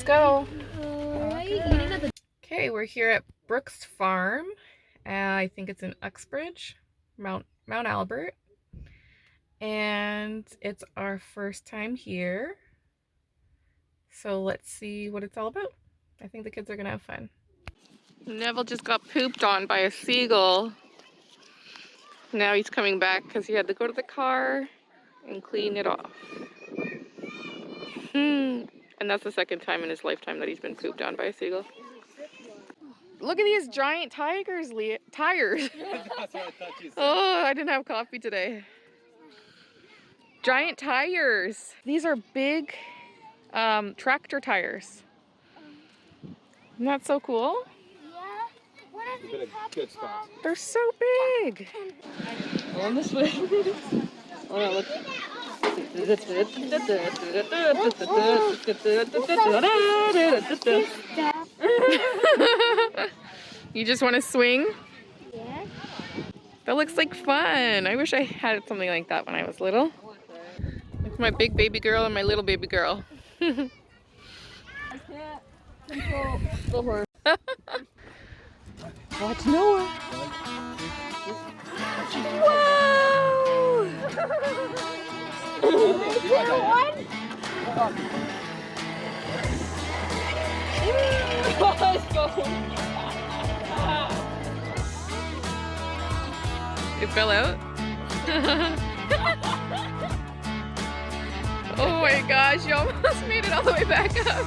go. Okay, we're here at Brooks Farm. I think it's in Uxbridge, Mount Albert. And it's our first time here. So let's see what it's all about. I think the kids are gonna have fun. Neville just got pooped on by a seagull. Now he's coming back because he had to go to the car and clean it off. And that's the second time in his lifetime that he's been pooped on by a seagull. Look at these giant tires. That's what I thought you said. Oh, I didn't have coffee today. Giant tires. These are big tractor tires. Isn't that so cool? Yeah. What are these good spot. They're so big. On this way. Oh, no, look. You just want to swing? Yeah. That looks like fun. I wish I had something like that when I was little. It's my big baby girl and my little baby girl. I can't control the horse. Watch Noah. Whoa! It fell out? Oh my gosh, you almost made it all the way back up.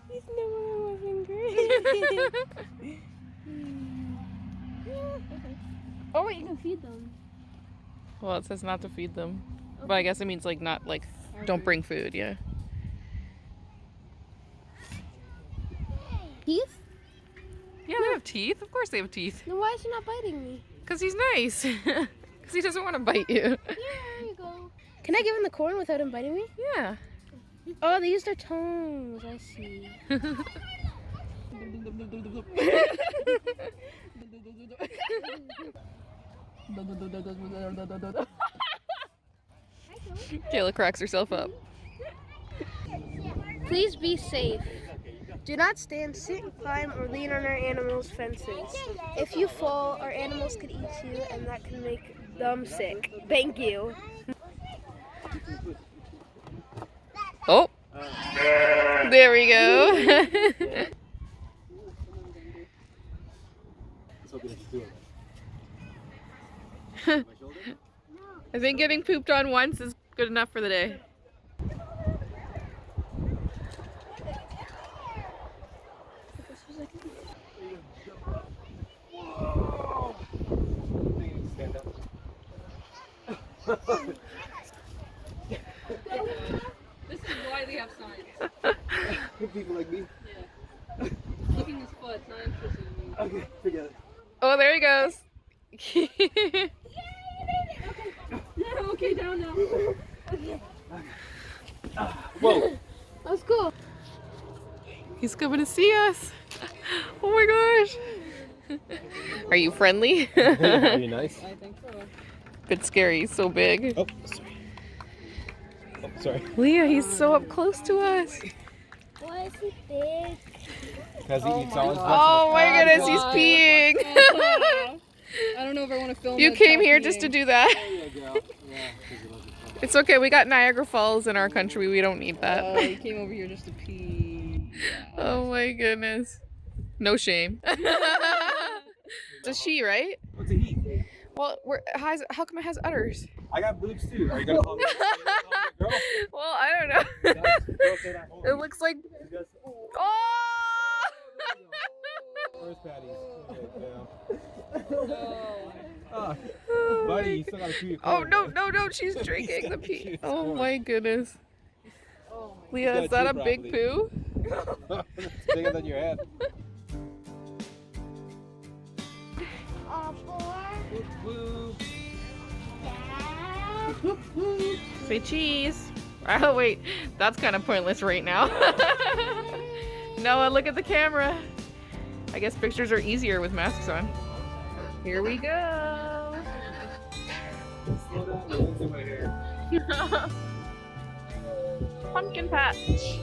He's never living great. Oh wait, you can feed them. Well, it says not to feed them. But I guess it means like not like don't bring food, yeah. Teeth? Yeah, they have teeth. Of course they have teeth. Then why is he not biting me? Because he's nice. Because he doesn't want to bite you. Yeah, there you go. Can I give him the corn without him biting me? Yeah. Oh, they use their tongues. I see. Kayla cracks herself up. Please be safe. Do not stand, sit, climb, or lean on our animals' fences. If you fall, our animals could eat you, and that can make them sick. Thank you. Oh. There we go. I think getting pooped on once is good enough for the day. This is why they have signs. People like me. Yeah. Keeping his foot, not interested in you. Okay, forget it. Oh, there he goes. Yeah, okay, down now. Whoa. That was cool. He's coming to see us. Oh my gosh. Are you friendly? Are you nice? I think so. Bit scary, he's so big. Oh, sorry. Oh, sorry. Leah, he's so up close to us. Why is he big? Because he eats all his Oh my goodness, he's peeing. I don't know if I want to film You it came here without just to peeing. do that. There you go. Yeah, because he loves it. It's okay, we got Niagara Falls in our country. We don't need that. You came over here just to pee. Oh my goodness. No shame. It's a she, right? What's a he? Well, how come it has udders? I got boobs too. Are you gonna call me a girl? Well, I don't know. Girl, say that. Hold on. It looks like. You guys- Oh! Where's Patty? Okay, No. yeah. Buddy, you still gotta chew your Oh corn, no, man. no, no, she's drinking the pee. She's Oh corn. my goodness. Oh Leah, gotta is that a chew big properly. poo? It's bigger than your head. Woo. Say cheese. Oh wait, that's kind of pointless right now. Noah, look at the camera. I guess pictures are easier with masks on. Here we go. Slow down, you're losing my hair. Pumpkin patch.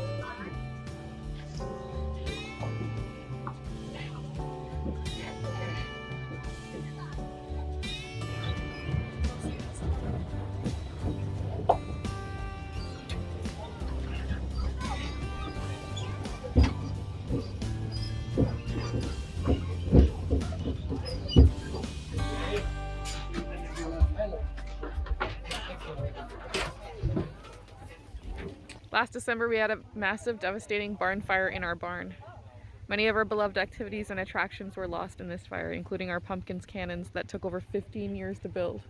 Last December, we had a massive, devastating barn fire in our barn. Many of our beloved activities and attractions were lost in this fire, including our pumpkins cannons that took over 15 years to build.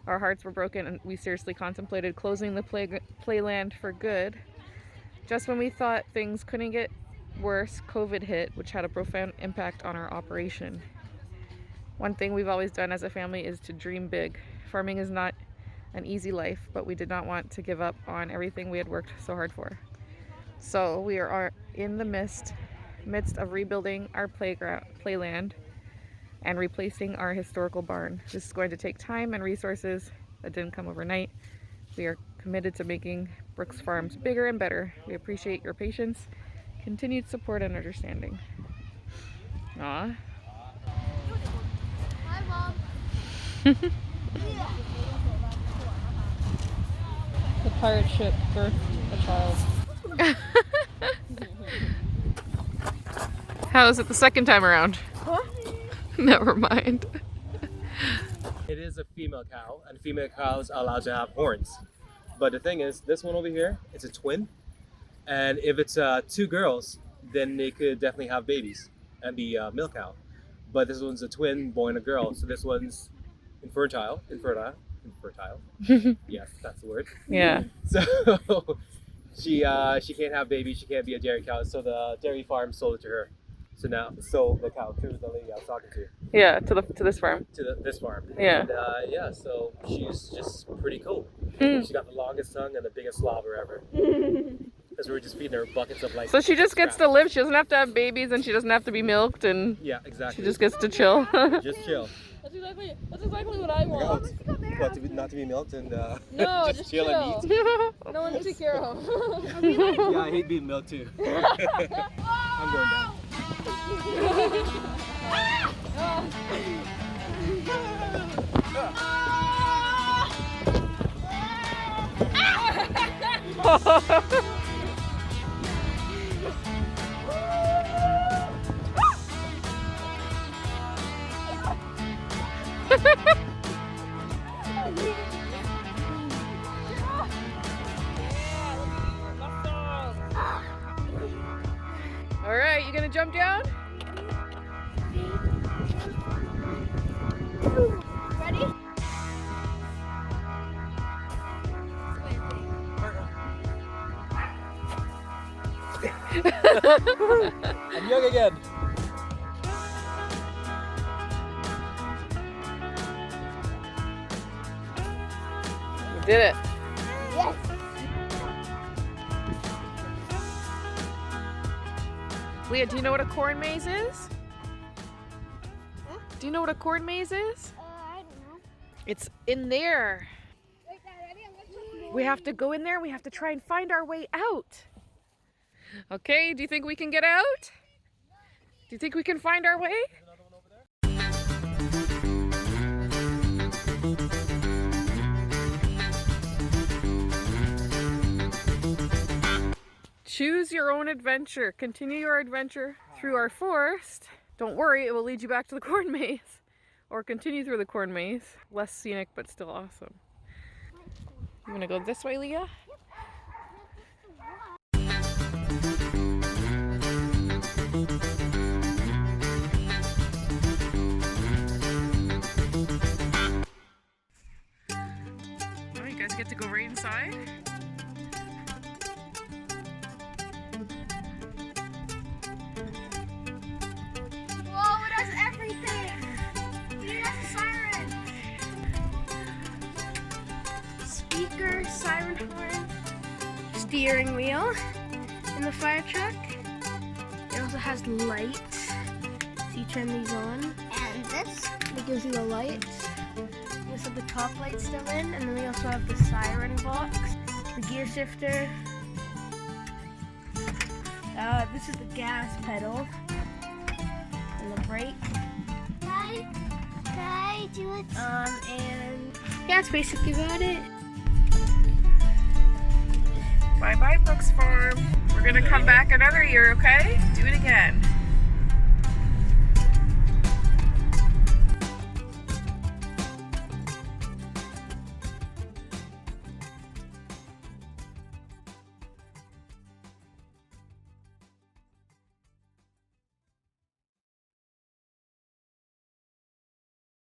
Our hearts were broken and we seriously contemplated closing the playland for good. Just when we thought things couldn't get worse, COVID hit, which had a profound impact on our operation. One thing we've always done as a family is to dream big. Farming is not an easy life, but we did not want to give up on everything we had worked so hard for. So we are in the midst of rebuilding our playland and replacing our historical barn. This is going to take time and resources that didn't come overnight. We are committed to making Brooks Farms bigger and better. We appreciate your patience, continued support, and understanding. Aw. Hi, Mom. The pirate ship birthed a child. How is it the second time around? Huh? Never mind. It is a female cow, and female cows are allowed to have horns. But the thing is, this one over here, it's a twin. And if it's two girls, then they could definitely have babies and be a milk cow. But this one's a twin, boy and a girl. So this one's infertile. Yes, that's the word. Yeah. So she can't have babies. She can't be a dairy cow. So the dairy farm sold it to her. So now sold the cow to the lady I was talking to. Yeah, to this farm. To this farm. Yeah. And yeah, so she's just pretty cool. Hmm. She got the longest tongue and the biggest slobber ever. Because we were just feeding her buckets of like. So she just gets to live. She doesn't have to have babies, and she doesn't have to be milked, and Yeah, she exactly. just gets to chill. Just chill. That's exactly what I want. What, not to be milked and No, just chill and eat. No one to take care of. Yeah, I hate being milked too. I'm going down. All right, you gonna jump down? Ready? I'm young again. You did it. Yes. Leah, do you know what a corn maze is? Huh? Do you know what a corn maze is? I don't know. It's in there. Wait, Dad, ready? I'm gonna put We have to go in there. We have to try and find our way out. Okay, do you think we can get out? Do you think we can find our way? Choose your own adventure. Continue your adventure through our forest. Don't worry, it will lead you back to the corn maze. Or continue through the corn maze. Less scenic, but still awesome. You wanna go this way, Leah? get to go right inside. Whoa, it has everything! It has a siren! Speaker, siren horn, steering wheel in the fire truck. It also has lights. So you turn these on. And this? It gives you the lights. We also have the top light still in, and then we also have the siren box, the gear shifter. This is the gas pedal. And the brake. Can I do it? And yeah, that's basically about it. Bye bye, Brooks Farm. We're gonna come back another year, okay? Do it again.